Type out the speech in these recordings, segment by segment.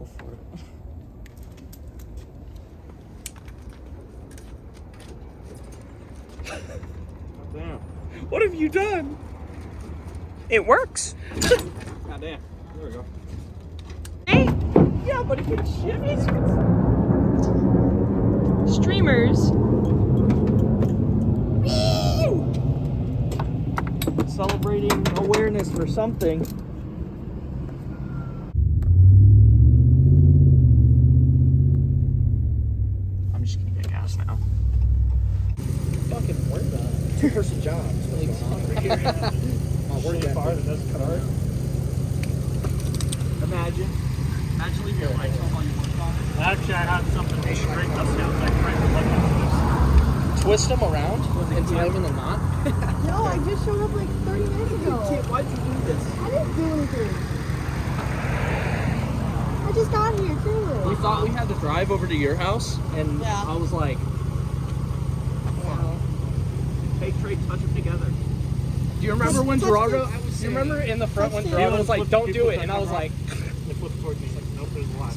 Go for it. Damn. What have you done? It works. God damn. There we go. Hey, Yeah, but it can shift. streamers. Celebrating awareness for something. I'm just gonna get gas now. Fucking work on it. Two-person job. That's what's going on over here. My work ethic. Imagine leaving your lights on while you work on it. Actually, I had something to drink. That's the outside friend. Twist them around and tie them in the knot. No, I just showed up like 30 minutes ago. Why'd you do this? I didn't do anything. I just got here too. We thought we had to drive over to your house, and Yeah. I was like, "Hey, Trey, touch them together." Do you remember when Gerardo? Do you remember in the front when Gerardo was like, "Don't do it," and I was like, They flipped towards me. It's like, nope, there's a lot.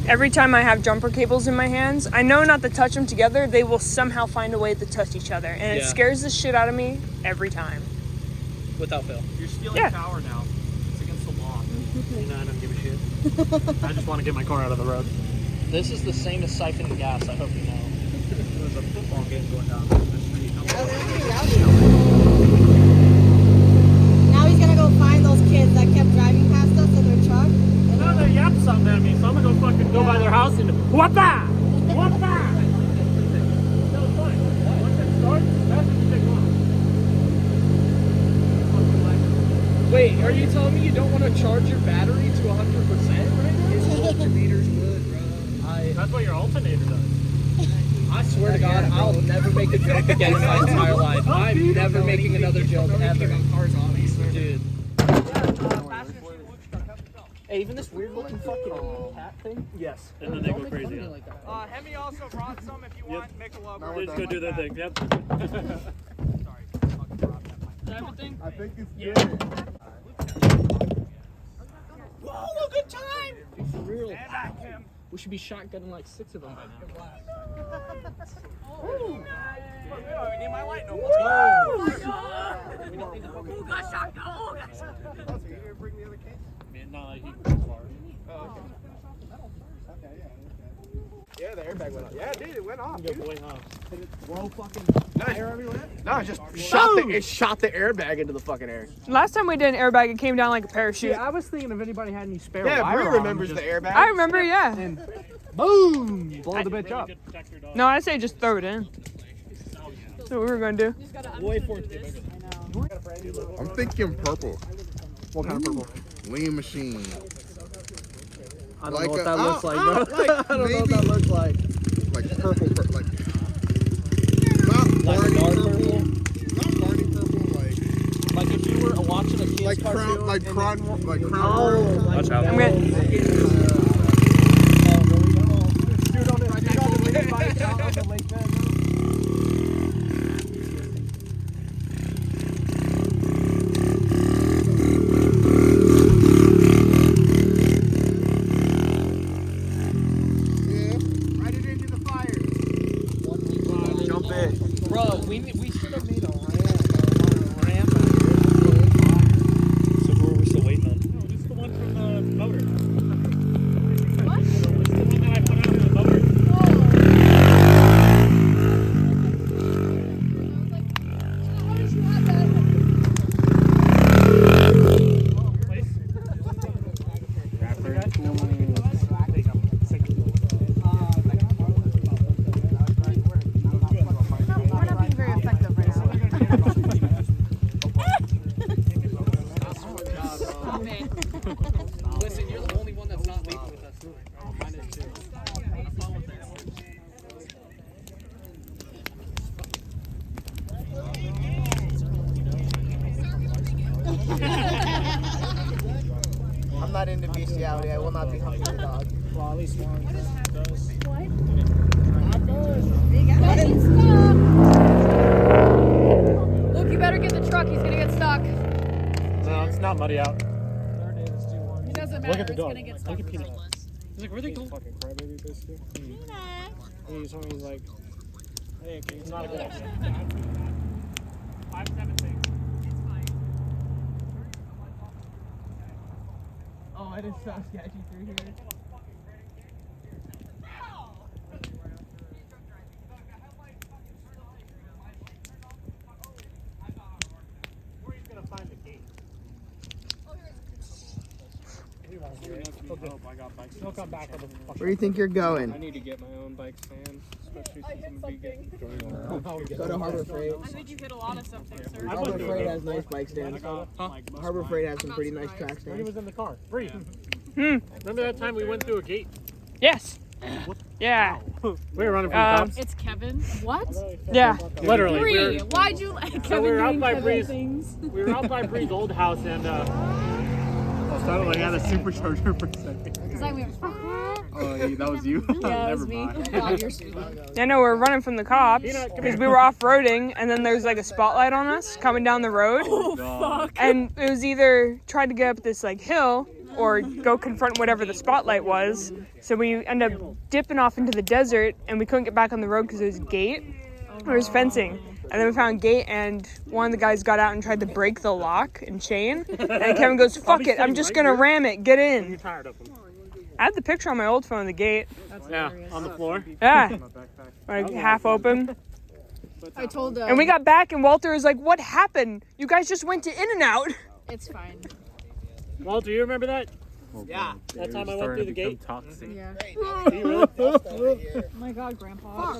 Every time I have jumper cables in my hands, I know not to touch them together. They will somehow find a way to touch each other, and it Yeah. scares the shit out of me every time. without fail. You're stealing Yeah. power now. It's against the law. You know, I don't give a shit. I just want to get my car out of the road. This is the same as siphoning gas. I hope you know. There's a football game going down the street. Now he's gonna go find those kids that kept driving past us in their truck. No, they yapped something at me, so I'm gonna go fucking go by their house and what that? What that? No, it's fine. Once it starts, that's when you take off. Wait, are you telling me you don't want to charge your battery to 100% right now? His alternator's good, bro. That's what your alternator does. I swear to God, I'll never make a joke again in my entire life. I'm never making another joke ever. Dude. Hey, even this weird looking fucking hat thing? Yes. And then they go crazy. Yeah. Like that. Hemi also brought some if you want Michelob. They just go do their thing. Yep. Everything? I think it's good. Whoa, a good time! For real. We should be shotgunning like 6 of them by now. We need my light no more. We don't need the Oh, so you didn't bring the other case? No, he goes far. Oh, okay. Okay, yeah. Yeah, the airbag went off. Yeah, dude, it went off. Go way off. Whoa, fucking fire everywhere? No, it just shot the airbag into the fucking air. Last time we did an airbag, it came down like a parachute. I was thinking if anybody had any spare Yeah, wire Bree on, remembers just the airbag. I remember, yeah. And boom! Blow the bitch up. No, I say just throw it in. That's what we were gonna do. Wait for it to get bigger. I'm thinking purple. What kind of purple? Lean machine. I don't Like know what a- that looks like, bro. like I don't know what maybe- that looks like. Like purple, like not Barney purple. Not Barney purple, Like if you were watching a kid's like cartoon. crown, like and crown, like crown. Oh, Watch out. I'm good. Dude, on the lake bike out on the lake bed. Right it into the fire. Jump in. Bro, we should have made a ramp. So who are we still waiting on? No, this is the one from the motor. What? It's the one that I put under the motor. We're not being very effective right now. Listen, you're the only one that's not leaving with us. Mine is too. I'm not into bestiality. I will not be humping the dog. Well, at least one does. Luke, you better get the truck. He's gonna get stuck. No, it's not muddy out. It doesn't matter. Look at the It's dog. gonna get Look stuck at Peanut. regardless. He's like, where they going? Fucking crybaby biscuit. And he's only like, hey, can you Not a stop good that? idea. 576. Oh, it is so sketchy through here. Where he's gonna find the gate. I got bike. He'll come back with a fucking. Where do you think you're going? I need to get my own bike stand, especially since I'm a vegan. Go to Harbor Freight. I think you hit a lot of something, sir. I Harbor went to Freight a- has nice bike stands. Like, Harbor Freight has some pretty nice track Bree stands. was in the car. Bree. Hmm. Remember that time we went through a gate? Yes. Yeah. We were running from the cops. It's Kevin. What? Yeah. Literally. Bree, why'd you let Kevin we were out doing by Kevin Bree's- things? We were out by Bree's old house and started like had a supercharger for a second. Because I went, Oh, that was you? yeah, it was me. God, you're sweet. I know we're running from the cops because we were off-roading, and then there's like a spotlight on us coming down the road. Oh, fuck. And it was either try to get up this like hill or go confront whatever the spotlight was. So we ended up dipping off into the desert, and we couldn't get back on the road because there was a gate. There was fencing. And then we found a gate, and one of the guys got out and tried to break the lock and chain. And Kevin goes, fuck it, I'm just gonna ram it, get You're in. tired of them. I have the picture on my old phone of the gate. Yeah, on the floor. Yeah. Like half open. I told And we got back, and Walter was like, what happened? You guys just went to In-N-Out. it's fine. Walter, do you remember that? Yeah. That time I went through the gate? Yeah. You really? Oh my God, Grandpa.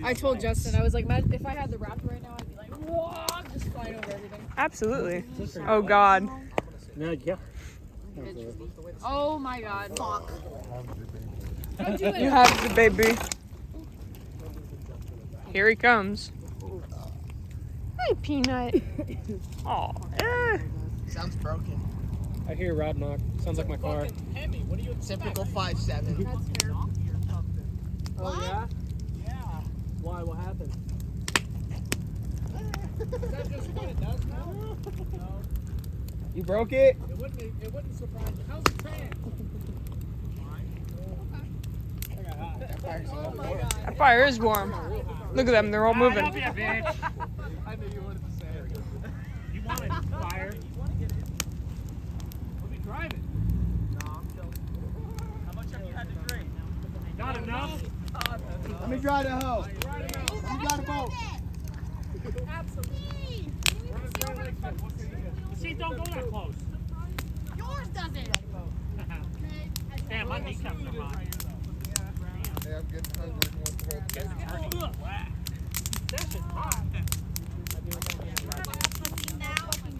I told Justin, I was like, man, if I had the Raptor right now, I'd be like, whoa, just flying over everything. Absolutely. Oh, God. Yeah. Oh my God. Fuck. Don't do You it. have the baby. Here he comes. Hi, Peanut. Aw. Sounds broken. I hear rod knock. Sounds like my car. Typical 5'7". That's fair. Oh, yeah? Yeah. Why? What happened? Is that just what it does now? No. You broke it? It wouldn't surprise you. How's the fan? Oh my God. That fire is warm. Look at them. They're all moving. Don't be a bitch. I knew you wanted to say it. You wanted fire. Let me drive it. No, I'm joking. How much have you had to drink? Not enough. Let me drive the hoe. You got a boat. Absolutely. The seat don't go that close. Yours doesn't. Damn, my kneecaps are hot. Hey, I'm getting hungry and want the whole thing. That shit's hot.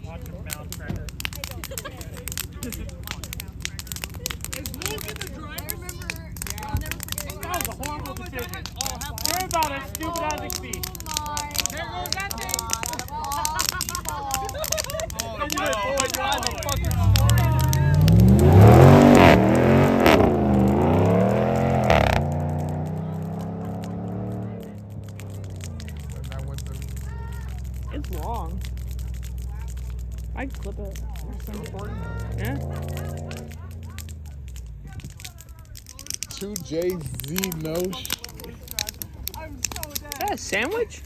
Watch your mouth, Trevor. That was a horrible decision. We're about as stupid as it can be. There goes that thing. And I went to It's long. I'd clip it. Yeah. 2JZ no Is that a sandwich?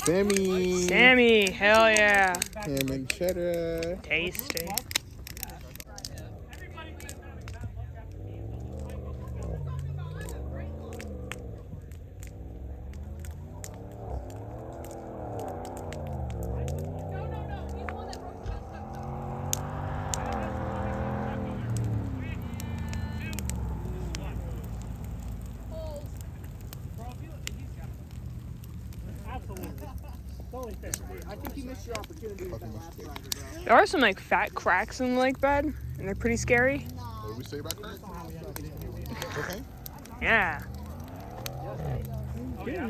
Sammy. Sammy. Hell yeah. Ham and cheddar. Tasty. I think you missed your opportunity with that last ride. There are some like fat cracks in the lake bed, and they're pretty scary. What did we say about crack? Okay. Yeah. Oh, yeah.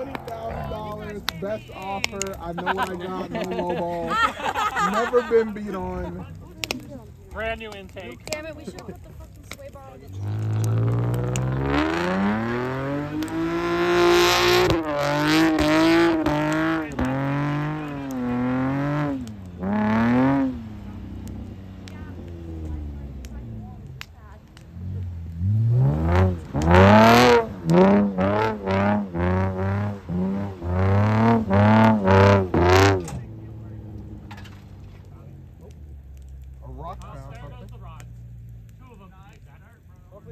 $20,000 best offer. I know what I got. No low ball. Never been beat on. Brand new intake. Damn it, we should put the fucking sway bar on the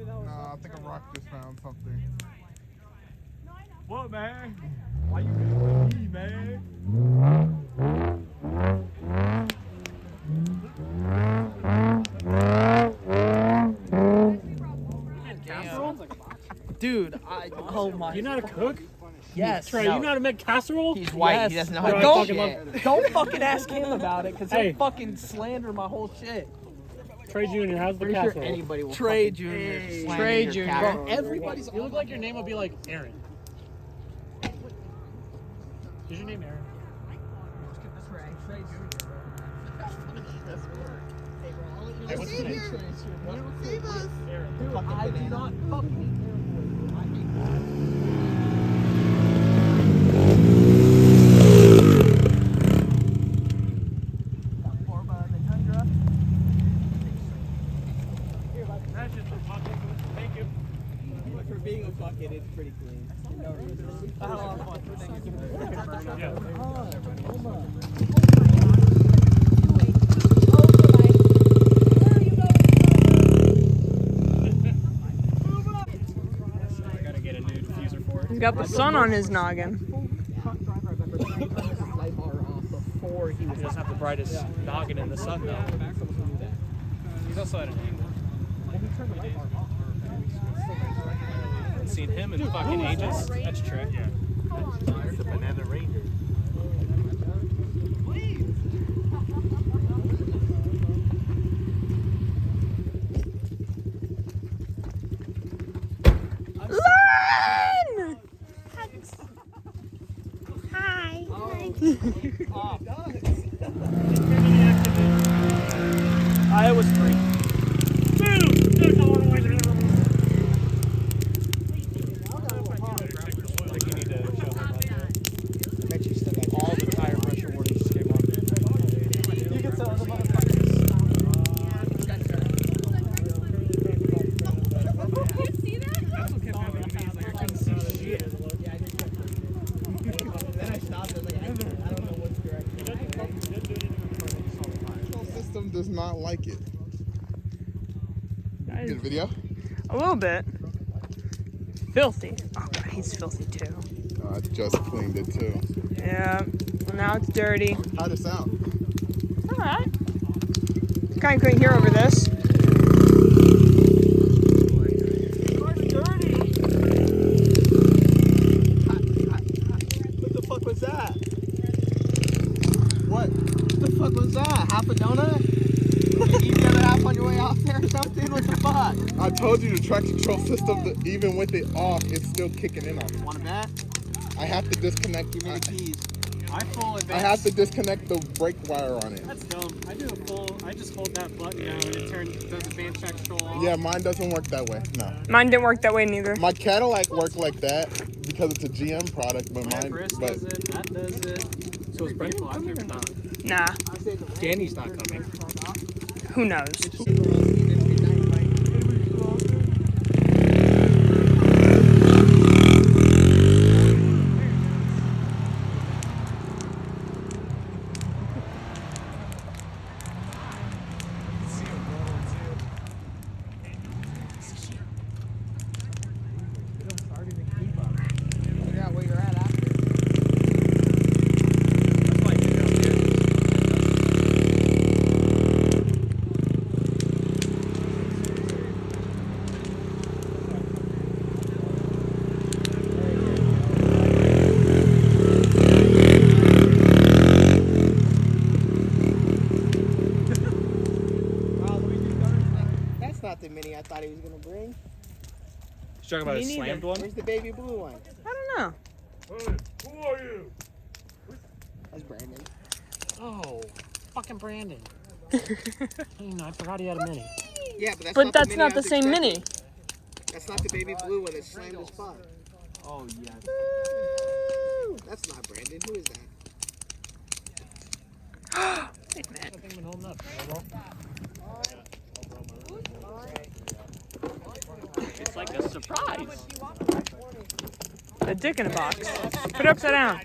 Nah, I think a rock just found something. What, man? Why you with me, man? Dude, oh my. You know how to cook? Yes. Trey, no. you know how to make casserole? He's white. Yes. He doesn't know Bro, how I to fucking do love- shit. Don't fucking ask him about it, because Hey. he'll fucking slander my whole shit. Trey Jr., how's the Pretty casserole? sure anybody will. Trey Jr. slander Trey your Jr. casserole. Bro, everybody's. You look like your name would be like Aaron. Is your name Aaron? Hey, what's his name? Save us. Aaron. Dude, I do not fucking eat Aaron. I hate that. 4 by the Tundra. That's just a bucket. Thank you. For being a bucket, it's pretty clean. I had a lot of fun. Thank you. Yeah. I gotta get a new diffuser for it. He's got the sun on his noggin. Before he He doesn't have the brightest noggin in the sun, though. He's also at an angle. Haven't seen him in fucking ages. That's Trey. Yeah. That's the Banana Ranger. Run! Hi. It was free. Like you need to show him like that. I bet you still got All the tire pressure warnings just came on. You can tell the motherfuckers. Then I stopped. I was like, I don't know which direction. Control system does not like it. Get a video? A little bit. Filthy. Oh god, he's filthy too. I just cleaned it too. Yeah. Well, now it's dirty. How'd it sound? All right. Kind of couldn't hear over this. What the fuck was that? What? What the fuck was that? Half a donut? You eat the other half on your way off there or something? What the fuck? I told you the traction control system, even with it off, it's still kicking in on it. Want a bet? I have to disconnect. Give me the keys. I full advance. I have to disconnect the brake wire on it. That's dumb. I do a full. I just hold that button down and it does advanced traction control off. Yeah, mine doesn't work that way. No. Mine didn't work that way neither. My Cadillac worked like that because it's a GM product, but My mine. Briss But does it. That does it. So is Brent coming or not? Nah. Danny's not coming. Who knows? Figure out where you're at after. That's not the mini I thought he was gonna bring. He's talking about Me a neither. slammed one? Where's the baby blue one? I don't know. Who are you? That's Brandon. Oh, fucking Brandon. I forgot he had a mini. Yeah, but that's But not that's the mini not I the was same expecting. mini. That's not the baby blue one that slammed his butt. Oh, yeah. That's not Brandon. Who is that? Wait a minute. That thing been holding up. It's like a surprise. A dick in a box. Put it upside down.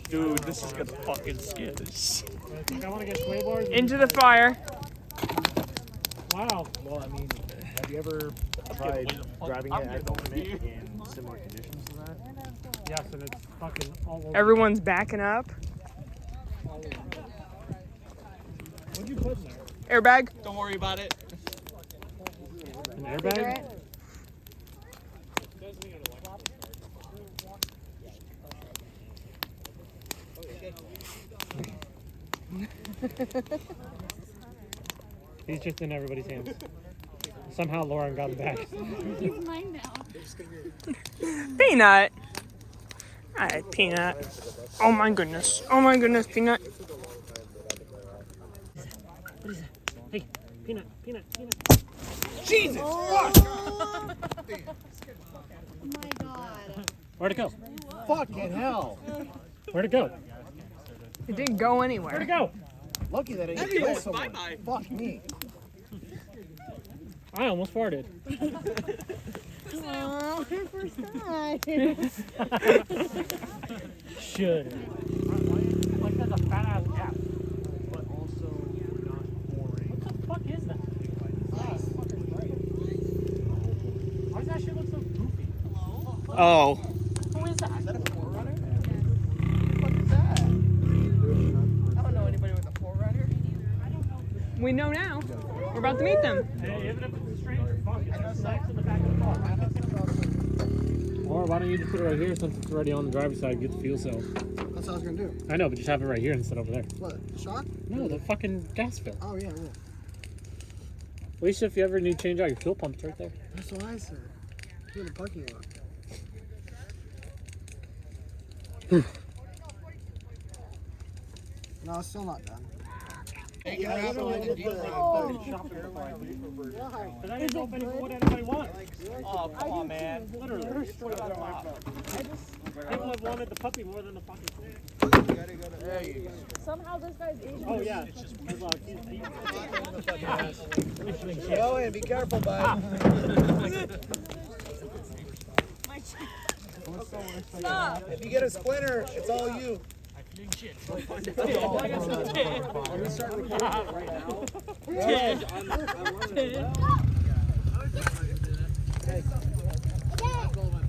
Dude, this is gonna fucking skid. I want to get sway bars. Into the fire. Wow. Well, I mean, have you ever tried driving it at the limit in similar conditions to that? Yes, and it's fucking all over. Everyone's backing up. What'd you put in there? Airbag. Don't worry about it. An airbag? He's just in everybody's hands. Somehow Lauren got him back. He's mine now. Peanut. Alright, Peanut. Oh my goodness. Oh my goodness, Peanut. Hey, Peanut. Jesus! Oh my god. Where'd it go? Fucking hell! Where'd it go? It didn't go Where'd anywhere. it go? Lucky that it didn't kill someone. Bye-bye. Fuck me. I almost farted. Oh, first time. Should. Like there's a fat ass gap. But also not boring. What the fuck is that? Why does that shit look so goofy? Oh. Who is that? Is that a Forerunner? I don't know anybody with a 4Runner. We know now. We're about to meet them. Hey, even if it's a stranger, fuck it. There's snacks in the back of the car. Or why don't you just put it right here since it's already on the driver's side, get the fuel cell. That's what I was gonna do. I know, but just have it right here instead of over there. What? Shock? No, the fucking gas fill. Oh yeah, well, At least if you ever need to change out your fuel pump, it's right there. that's what I said. You're in the parking lot. No, it's still not done. Because I didn't know if what anybody wants. Oh, come on, man. Literally. People have wanted the puppy more than the fucking thing. Somehow this guy's Asian. Oh, yeah. Good luck. Go in, be careful, bud. If you get a splinter, it's all you.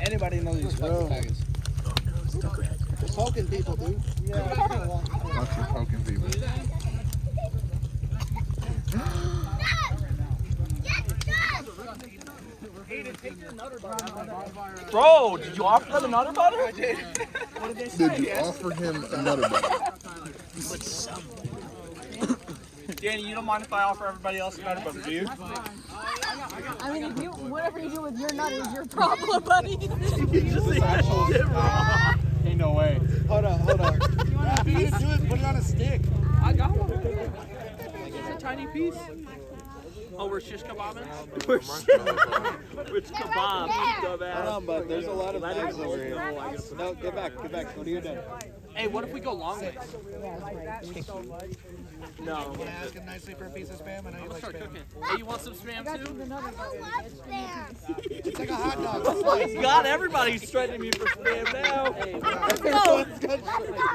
Anybody know these fucking faggots? Poking people, dude. Lots of poking people. Bro, did you offer them a nutter butter? I did. Did you offer him another butter? Danny, you don't mind if I offer everybody else a nutter butter, do you? I mean, if you, whatever you do with your nut is your problem, buddy. Ain't no way. Hold on. If you're gonna do it, put it on a stick. I got one. It's a tiny piece. Oh, we're shish kebabbing? We're kebab, dumbass. Hold on, bud. There's a lot of things over here. No, get back. Go to your dad. Hey, what if we go long ways? No. You ask him nicely for a piece of spam. I know you like Start spam. cooking. Hey, you want some spam too? It's like a hot dog. God, everybody's threatening me for spam now.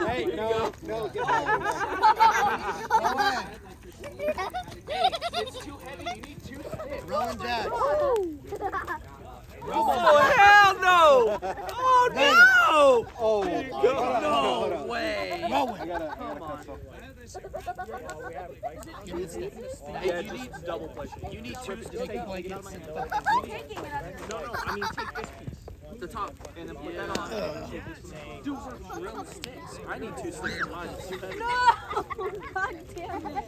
Hey, no, get back. It's too heavy. You need two sticks. Rolling Jack. Oh, hell no! Oh, no! Oh, No way! I gotta cut stuff. Hey, you need double pleasure. You need two sticks. Take the blanket out of my hand. No, I mean take this piece, the top, and then put that on. Dude, we're real sticks. I need two sticks in mine. It's too heavy. No! God damn it.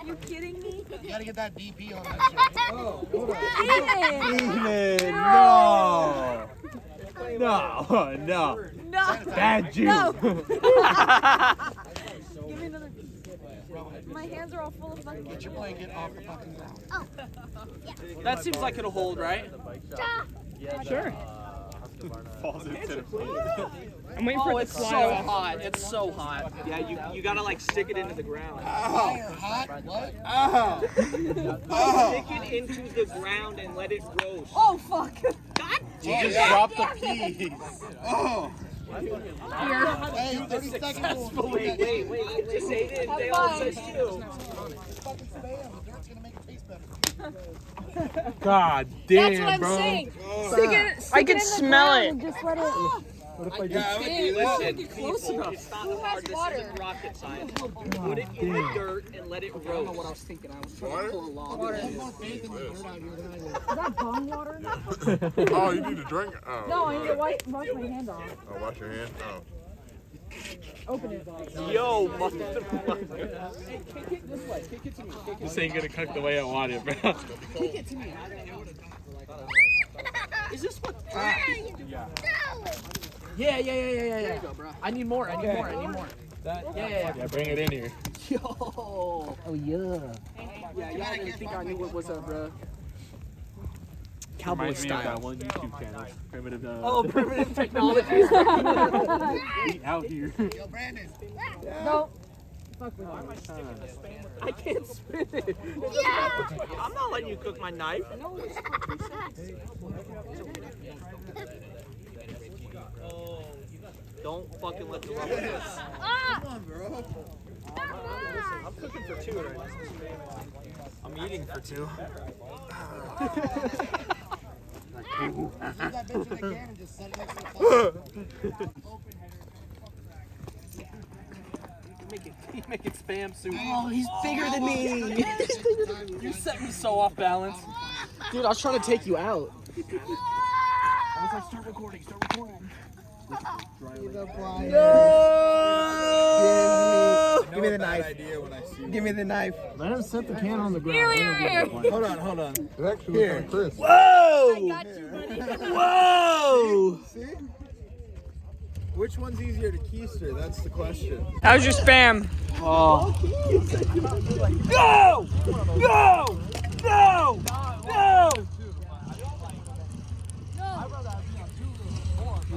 You kidding me? You gotta get that DP on that Steven! No. No! Bad juice. No! Give me another piece. My hands are all full of fucking. Get your blanket off the fucking ground. That seems like it'll hold, right? Sure. Falls into I'm waiting for Oh, it to it's slide so off. hot. It's so hot. Yeah, you gotta like stick it into the ground. Fire hot? What? Stick it into the ground and let it roast. Oh, fuck! God You damn just it. dropped the piece. Oh. Hey, 30 seconds. Successfully. Wait. Just ate it and they all said too. Fucking spam. The dirt's gonna make it taste God damn, That's what I'm bro. saying. I could smell it. Just let it. What if I just... Listen, Close enough. it's not Who has hard. This water? isn't rocket science. Put it in the dirt and let it roast. I don't know what I was thinking. I was trying to pull a log. Is that bong water? Oh, you need to drink it? Oh. No, I need to wash my hand off. Oh, wash your hands? Oh. Open it. Yo, motherfucker. This ain't gonna cook the way I want it, bro. Is this what? Yeah. I need more. Yeah, bring it in here. Yo. Oh yeah. Yeah, I didn't think I knew what was up, bro. Cowboy Reminds me of that style. one YouTube channel. Primitive. Oh, primitive technology. We out here. No. I can't spin it. I'm not letting you cook my knife. Don't fucking let the rubber hit. Come on, bro. I'm cooking for two right now. I'm eating for two. He's making spam soup. Oh, he's bigger than me. You set me so off balance. Dude, I was trying to take you out. Start recording. Give me the knife. Idea when I see Give me the knife. Let him set the can on the ground. Hold on. It actually looks like Chris. Whoa! Got you, buddy. Whoa! See? Which one's easier to keister? That's the question. That was your spam. Oh. No! No! No! No!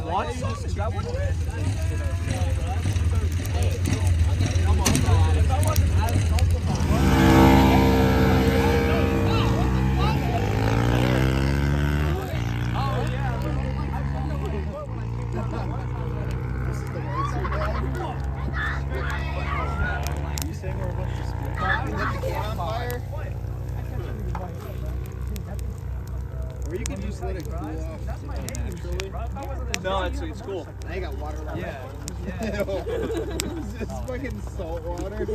What? Is that what it is? Or you can just let it cool off naturally. No, it's cool. I got water left. Yeah. It's fucking salt water.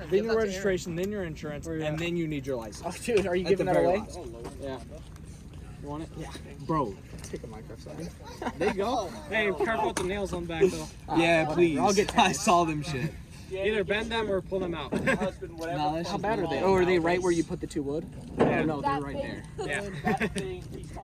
Then your registration, then your insurance, and then you need your license. Oh, dude, are you giving that away? Yeah. You want it? Yeah. Bro, take a microphone. There you go. Hey, careful with the nails on the back though. Yeah, please. I'll get. I saw them shit. Either bend them or pull them out. How bad are they? Oh, are they right where you put the two wood? Yeah, no, they're right there. Yeah.